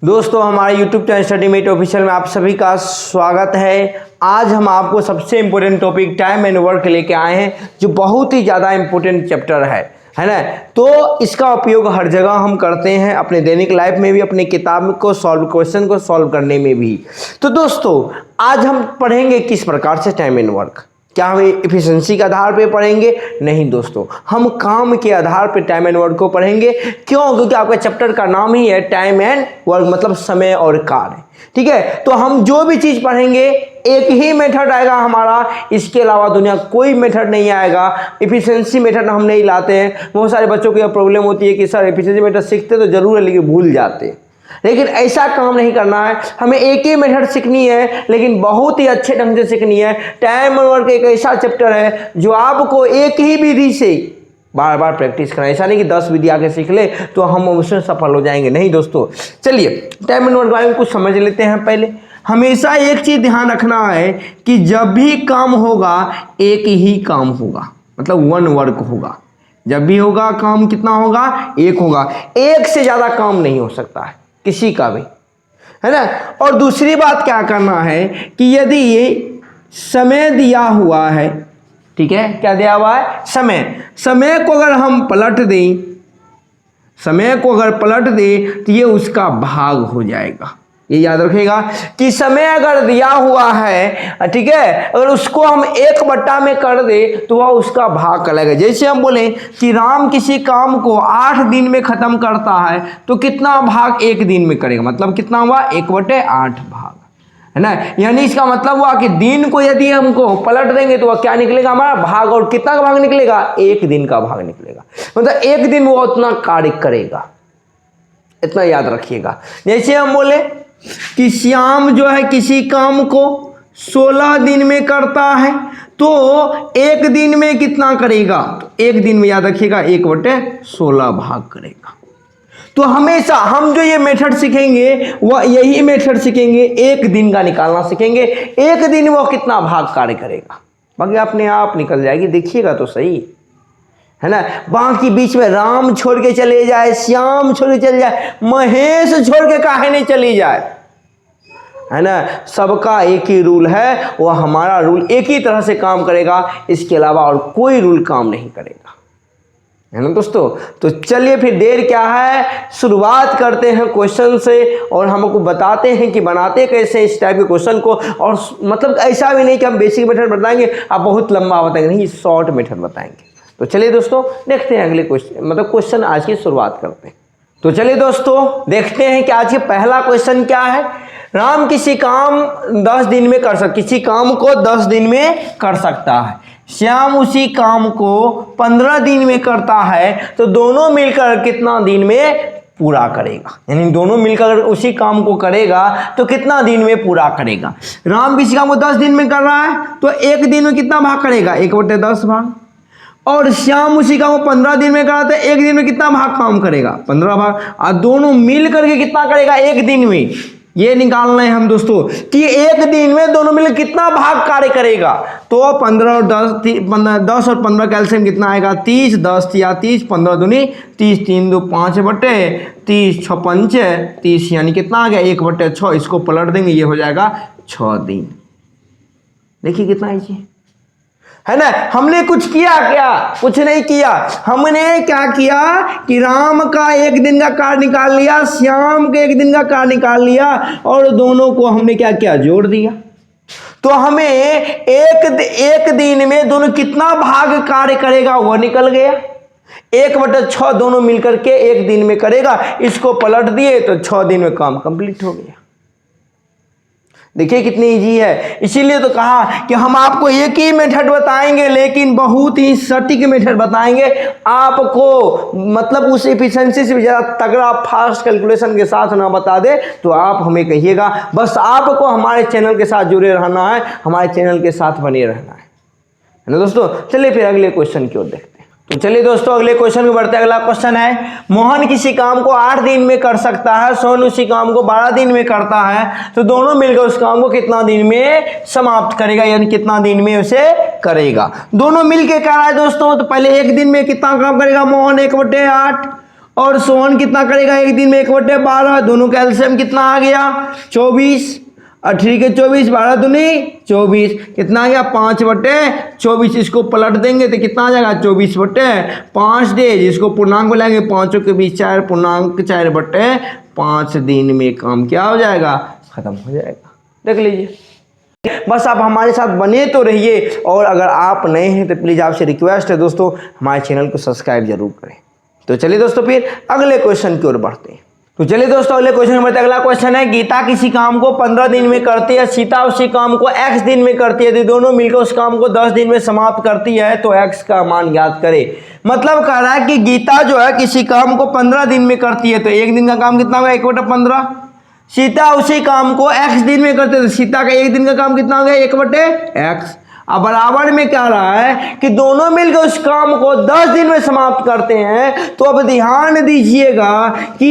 दोस्तों हमारे YouTube channel स्टडीमेट official में आप सभी का स्वागत है। आज हम आपको सबसे important topic time and work लेके आए हैं, जो बहुत ही ज़्यादा इम्पोर्टेंट चैप्टर है ना। तो इसका उपयोग हर जगह हम करते हैं, अपने दैनिक लाइफ में भी, अपने किताब को क्वेश्चन को सॉल्व करने में भी। तो दोस्तों आज हम पढ़ेंगे किस प्रकार से टाइम एंड वर्क। क्या हम एफिशिएंसी के आधार पे पढ़ेंगे? नहीं दोस्तों, हम काम के आधार पे टाइम एंड वर्क को पढ़ेंगे। क्यों? क्योंकि आपका चैप्टर का नाम ही है टाइम एंड वर्क, मतलब समय और कार्य। ठीक है, तो हम जो भी चीज़ पढ़ेंगे एक ही मेथड आएगा हमारा, इसके अलावा दुनिया कोई मेथड नहीं आएगा। एफिशिएंसी मेथड हम नहीं लाते हैं। बहुत सारे बच्चों को यह प्रॉब्लम होती है कि सर एफिशिएंसी मेथड सीखते तो जरूर है लेकिन भूल जाते हैं। लेकिन ऐसा काम नहीं करना है, हमें एक ही मेथड सीखनी है लेकिन बहुत ही अच्छे ढंग से सीखनी है। टाइम एंड वर्क एक ऐसा चैप्टर है जो आपको एक ही विधि से बार बार प्रैक्टिस करना है। ऐसा नहीं कि 10 विधि आके सीख ले तो हम उसमें सफल हो जाएंगे, नहीं दोस्तों। चलिए टाइम एंड वर्क के बारे में कुछ समझ लेते हैं। पहले हमेशा एक चीज ध्यान रखना है कि जब भी काम होगा एक ही काम होगा, मतलब वन वर्क होगा। जब भी होगा काम कितना होगा? एक होगा। एक से ज्यादा काम नहीं हो सकता है किसी का भी, है ना। और दूसरी बात क्या करना है कि यदि ये समय दिया हुआ है, ठीक है, क्या दिया हुआ है? समय को अगर हम पलट दें, समय को अगर पलट दें तो ये उसका भाग हो जाएगा। ये याद रखिएगा कि समय अगर दिया हुआ है, ठीक है, अगर उसको हम 1/में कर दे तो वह उसका भाग कहलाएगा। जैसे हम बोले कि राम किसी काम को 8 दिन में खत्म करता है तो कितना भाग 1 दिन में करेगा? मतलब कितना हुआ? 1/8 भाग, है ना। यानी इसका मतलब हुआ कि दिन को यदि हमको पलट देंगे तो वह क्या निकलेगा? हमारा भाग। और कितना का भाग निकलेगा? 1 दिन का भाग निकलेगा। मतलब 1 दिन वो उतना कार्य करेगा, इतना याद रखिएगा। जैसे हम बोले कि श्याम जो है किसी काम को 16 दिन में करता है तो 1 दिन में कितना करेगा? तो 1 दिन में याद रखिएगा 1/16 भाग करेगा। तो हमेशा हम जो ये मेथड सीखेंगे वह यही मेथड सीखेंगे, 1 दिन का निकालना सीखेंगे। 1 दिन वो कितना भाग कार्य करेगा, बाकी अपने आप निकल जाएगी। देखिएगा तो सही, है ना। बाकी बीच में राम छोड़ के चले जाए, श्याम छोड़ के चले जाए, महेश छोड़ के काहे नहीं चली जाए, है ना। सबका एक ही रूल है, वह हमारा रूल एक ही तरह से काम करेगा, इसके अलावा और कोई रूल काम नहीं करेगा, है ना दोस्तों। तो चलिए फिर देर क्या है, शुरुआत करते हैं क्वेश्चन से और हमको बताते हैं कि बनाते कैसे इस टाइप के क्वेश्चन को। और मतलब ऐसा भी नहीं कि हम बेसिक मेथड बताएंगे आप बहुत लंबा बताएंगे, नहीं, शॉर्ट मेथड बताएंगे। तो चलिए दोस्तों देखते हैं अगले क्वेश्चन, मतलब क्वेश्चन आज की शुरुआत करते हैं। तो चलिए दोस्तों देखते हैं कि आज के पहला क्वेश्चन क्या है। राम किसी काम 10 दिन में कर सकता, किसी काम को 10 दिन में कर सकता है, श्याम उसी काम को 15 दिन में करता है, तो दोनों मिलकर कितना दिन में पूरा करेगा? यानी दोनों मिलकर उसी काम को करेगा तो कितना दिन में पूरा करेगा? राम किसी काम को 10 दिन में कर रहा है तो 1 दिन में कितना भाग करेगा? 1/10 भाग। और श्याम उसी काम को 15 दिन में करा तो 1 दिन में कितना भाग काम करेगा? 15 भाग। और दोनों मिल करके कितना करेगा 1 दिन में? ये निकालना है हम दोस्तों कि 1 दिन में दोनों मिलकर कितना भाग कार्य करेगा। तो 15 और 10 और 15 कैल्शियम कितना आएगा? 30, 10 या 30, 15 दूनी 30, 3 2 5/30, 6 5 30, यानी कितना आ गया? 1/6। इसको पलट देंगे, ये हो जाएगा 6 दिन। देखिए कितना इजी है ना। हमने कुछ किया क्या? कुछ नहीं किया। हमने क्या किया कि राम का 1 दिन का कार्य निकाल लिया, श्याम के 1 दिन का कार्य निकाल लिया और दोनों को हमने क्या किया? जोड़ दिया। तो हमें एक दिन में दोनों कितना भाग कार्य करेगा वह निकल गया। 1/6 दोनों मिलकर के 1 दिन में करेगा। इसको पलट दिए तो 6 दिन में काम कंप्लीट हो गया। देखिए कितनी इजी है। इसीलिए तो कहा कि हम आपको एक ही मेथड बताएंगे लेकिन बहुत ही सटीक मेथड बताएंगे आपको, मतलब उस एफिशिएंसी से भी ज़्यादा तगड़ा फास्ट कैलकुलेशन के साथ ना बता दे तो आप हमें कहिएगा। बस आपको हमारे चैनल के साथ जुड़े रहना है, हमारे चैनल के साथ बने रहना है ना दोस्तों। चलिए फिर अगले क्वेश्चन की ओर देखते हैं। तो चलिए दोस्तों अगले क्वेश्चन को बढ़ते हैं। अगला क्वेश्चन है, मोहन किसी काम को 8 दिन में कर सकता है, सोनू उसी काम को 12 दिन में करता है, तो दोनों मिलकर उस काम को कितना दिन में समाप्त करेगा? यानी कितना दिन में उसे करेगा? दोनों मिलकर कर रहा है दोस्तों, तो पहले 1 दिन में कितना काम करेगा मोहन? 1/8। और सोहन कितना करेगा एक दिन में 1/12, दोनों का एलसीएम कितना आ गया 24, 18 के 24, 12 दूनी 24, कितना आ गया 5/24। इसको पलट देंगे तो कितना आ जाएगा 24/5 डेज। इसको पूर्णांक बनाएंगे, पाँचों के बीच 4, पूर्णांक 4/5 दिन में काम क्या हो जाएगा, खत्म हो जाएगा। देख लीजिए, बस आप हमारे साथ बने तो रहिए, और अगर आप नए हैं तो प्लीज़ आपसे रिक्वेस्ट है दोस्तों हमारे चैनल को सब्सक्राइब जरूर करें। तो चलिए दोस्तों फिर अगले क्वेश्चन की ओर बढ़ते हैं। तो चलिए दोस्तों अगले क्वेश्चन में अगला क्वेश्चन है, गीता किसी काम को 15 दिन में करती है, सीता उसी काम को x दिन में करती है, तो दोनों मिलकर उस काम को 10 दिन में समाप्त करती है, तो x का मान ज्ञात करें। मतलब कह रहा है कि गीता जो है किसी काम को 15 दिन में करती है, तो एक दिन का काम कितना होगा 1/15। सीता उसी काम को x दिन में करते, तो सीता का एक दिन का काम कितना हो गया 1/x। अब बराबर में क्या रहा है कि दोनों मिलकर उस काम को 10 दिन में समाप्त करते हैं। तो अब ध्यान दीजिएगा कि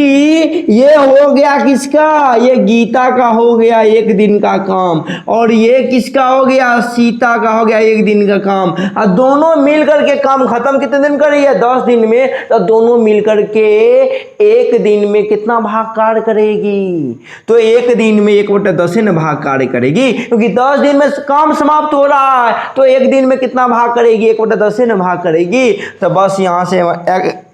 ये हो गया किसका, ये गीता का हो गया एक दिन का काम, और ये किसका हो गया, सीता का हो गया एक दिन का काम। अब दोनों मिलकर के काम खत्म कितने दिन कर रही है 10 दिन में, तो दोनों मिलकर के एक दिन में कितना भाग कार्य करेगी, तो एक दिन में 1/10 न भाग कार्य करेगी, क्योंकि 10 दिन में काम समाप्त हो रहा है, तो एक दिन में कितना भाग करेगी 1/10 न भाग करेगी। तो बस यहाँ से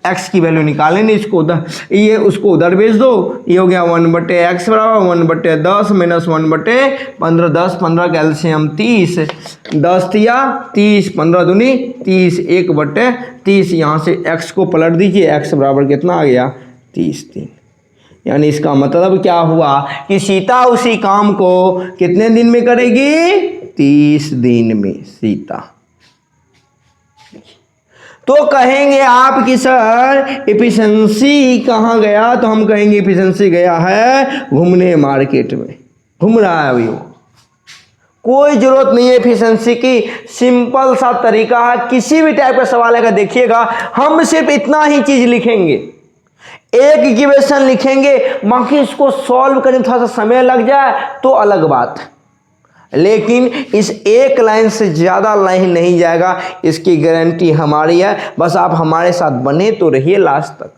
x की वैल्यू निकालेंगे, इसको उधर, ये उसको उधर भेज दो, ये हो गया 1/x बराबर 1/10 माइनस 1/15, 10 15 का एलसीएम 30, 10 या 30, 15 दूनी 30, 1/30। यहाँ से x को पलट दीजिए, x बराबर कितना आ गया 30 दिन। यानी इसका मतलब क्या हुआ कि सीता उसी काम को कितने दिन में करेगी 30 दिन में सीता। तो कहेंगे आप कि सर एफिशिएंसी कहाँ गया, तो हम कहेंगे एफिशिएंसी गया है घूमने मार्केट में, घूम रहा है अभी वो, कोई जरूरत नहीं है एफिशिएंसी की। सिंपल सा तरीका है, किसी भी टाइप का सवाल अगर देखिएगा हम सिर्फ इतना ही चीज लिखेंगे, एक इक्वेशन लिखेंगे, बाकी इसको सॉल्व करने में थोड़ा सा समय लग जाए तो अलग बात है, लेकिन इस एक लाइन से ज़्यादा लाइन नहीं जाएगा, इसकी गारंटी हमारी है। बस आप हमारे साथ बने तो रहिए लास्ट तक।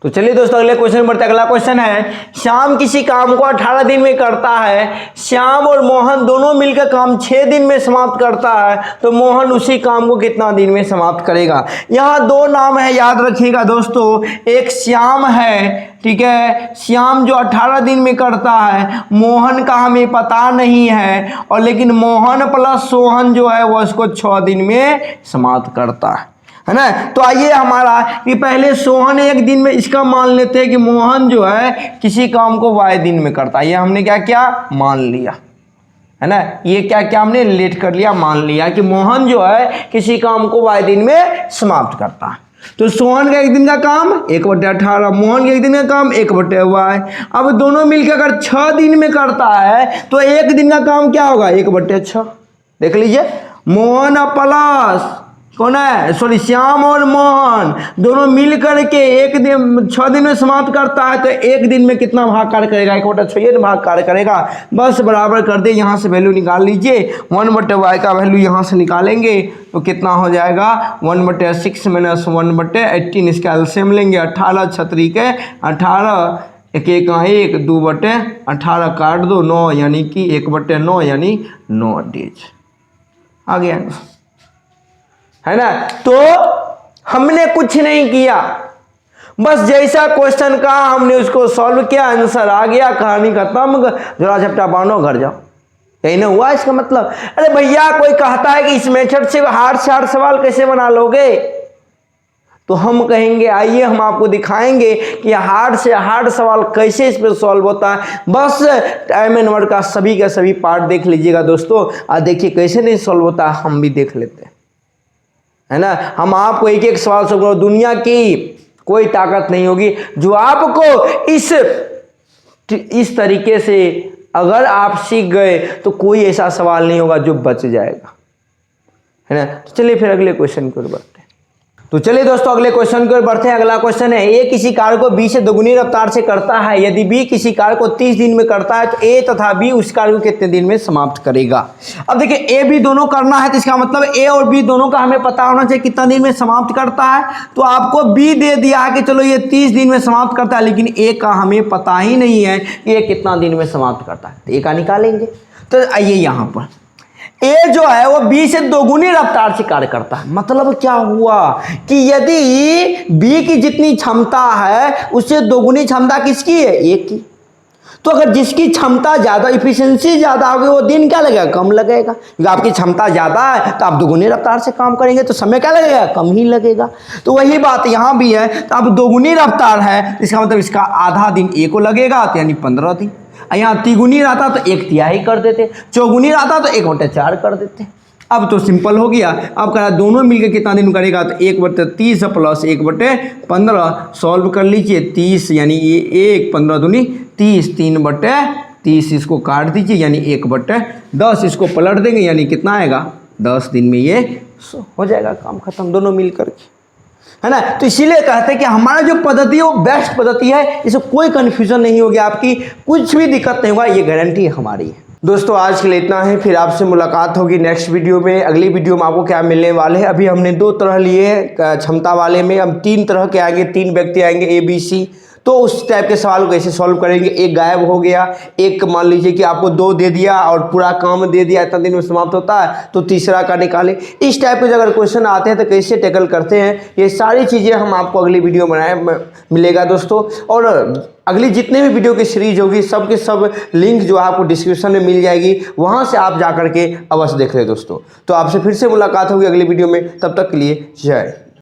तो चलिए दोस्तों अगले क्वेश्चन बढ़ते। अगला क्वेश्चन है, श्याम किसी काम को 18 दिन में करता है, श्याम और मोहन दोनों मिलकर काम 6 दिन में समाप्त करता है, तो मोहन उसी काम को कितना दिन में समाप्त करेगा। यहाँ दो नाम है, याद रखिएगा दोस्तों, एक श्याम है, ठीक है, श्याम जो 18 दिन में करता है, मोहन का हमें पता नहीं है, और लेकिन मोहन प्लस सोहन जो है वो उसको 6 दिन में समाप्त करता है ना। तो आइए हमारा कि पहले सोहन एक दिन में, इसका मान लेते हैं कि मोहन जो है किसी काम को y दिन में करता है, ये हमने क्या क्या मान लिया है ना, ये क्या क्या हमने लेट कर लिया, मान लिया कि मोहन जो है किसी काम को y दिन में समाप्त करता है। तो सोहन का एक दिन का काम 1/18, मोहन के एक दिन का काम 1/y। अब दोनों मिलकर अगर 6 दिन में करता है तो एक दिन का काम क्या होगा 1/6। देख लीजिए, मोहन प्लस कौन है, सॉरी श्याम और मोहन दोनों मिल करके एक दिन 6 दिन में समाप्त करता है, तो एक दिन में कितना भाग कार्य करेगा 1/6 भाग कार्य करेगा। बस बराबर कर दे, यहाँ से वैल्यू निकाल लीजिए, 1/y का वैल्यू यहाँ से निकालेंगे तो कितना हो जाएगा 1/6 माइनस 1/18, इसका एलसीएम लेंगे, 18 छतरी के 18, एक 1 2/18 काट दो 9, यानी कि 1/9 यानी 9 डेज आ गया है ना। तो हमने कुछ नहीं किया, बस जैसा क्वेश्चन का हमने उसको सॉल्व किया, आंसर आ गया, कहानी खत्म, झोला झपटा बांधो घर जाओ, यही ना हुआ इसका मतलब। अरे भैया कोई कहता है कि इस मेथड से हार्ड से हार्ड सवाल कैसे बना लोगे, तो हम कहेंगे आइए हम आपको दिखाएंगे कि हार्ड से हार्ड सवाल कैसे इस पर सॉल्व होता है। बस टाइम एंड वर्क का सभी पार्ट देख लीजिएगा दोस्तों, और देखिए कैसे नहीं सॉल्व होता है, हम भी देख लेते हैं है ना। हम आपको एक एक सवाल सॉल्व करो, दुनिया की कोई ताकत नहीं होगी जो आपको इस तरीके से, अगर आप सीख गए तो कोई ऐसा सवाल नहीं होगा जो बच जाएगा है ना। तो चलिए फिर अगले क्वेश्चन की ओर बढ़ते हैं। तो चलिए दोस्तों अगले क्वेश्चन की ओर बढ़ते हैं। अगला क्वेश्चन है, ए किसी कार्य को बी से दोगुनी रफ्तार से करता है। यदि बी किसी कार्य को 30 दिन में करता है तो ए तथा बी उस कार्य को कितने दिन में समाप्त करेगा। अब देखिए ए बी दोनों करना है तो इसका मतलब ए और बी दोनों का हमें पता होना चाहिए कितना दिन में समाप्त करता है। तो आपको बी दे दिया है कि चलो ये 30 दिन में समाप्त करता है, लेकिन ए का हमें पता ही नहीं है कि ये कितना दिन में समाप्त करता है। तो ए का निकालेंगे। तो आइए यहाँ पर ए जो है वो बी से दोगुनी रफ्तार से कार्य करता है। मतलब क्या हुआ कि यदि बी की जितनी क्षमता है उससे दोगुनी क्षमता किसकी है, ए की। तो अगर जिसकी क्षमता ज़्यादा, इफिशिएंसी ज़्यादा होगी वो दिन क्या लगेगा, कम लगेगा। क्योंकि आपकी क्षमता ज़्यादा है तो आप दोगुनी रफ्तार से काम करेंगे तो समय क्या लगेगा, कम ही लगेगा। तो वही बात यहाँ भी है। तो अब दोगुनी रफ्तार है इसका मतलब इसका आधा दिन ए को लगेगा, तो यानी 15 दिन। यहाँ तिगुनी रहता तो 1/3 कर देते, चौगुनी रहता तो 1/4 कर देते। अब तो सिंपल हो गया। अब कहा दोनों मिलकर कितना दिन करेगा, तो 1/30 प्लस 1/15 सॉल्व कर लीजिए। 30 यानी ये 1 15 दूनी 30, 3/30 इसको काट दीजिए यानी 1/10 इसको पलट देंगे यानी कितना आएगा, 10 दिन में ये हो जाएगा काम खत्म, दोनों मिल करके, है ना। तो इसीलिए कहते हैं कि हमारा जो पद्धति है वो बेस्ट पद्धति है, इसमें कोई कन्फ्यूजन नहीं होगी, आपकी कुछ भी दिक्कत नहीं होगा, ये गारंटी हमारी है। दोस्तों आज के लिए इतना है, फिर आपसे मुलाकात होगी नेक्स्ट वीडियो में। अगली वीडियो में आपको क्या मिलने वाले हैं, अभी हमने 2 तरह लिए क्षमता वाले में, हम 3 तरह के आएंगे, 3 व्यक्ति आएंगे ए बी सी। तो उस टाइप के सवाल को कैसे सॉल्व करेंगे। एक गायब हो गया, एक मान लीजिए कि आपको 2 दे दिया और पूरा काम दे दिया, इतना दिन में समाप्त होता है, तो तीसरा का निकालें। इस टाइप के अगर क्वेश्चन आते हैं तो कैसे टैकल करते हैं, ये सारी चीज़ें हम आपको अगली वीडियो में मिलेगा दोस्तों। और अगली जितने भी वीडियो की सीरीज होगी सब के सब लिंक जो आपको डिस्क्रिप्शन में मिल जाएगी, वहाँ से आप जा करके अवश्य देख रहे दोस्तों। तो आपसे फिर से मुलाकात होगी अगली वीडियो में, तब तक के लिए जय।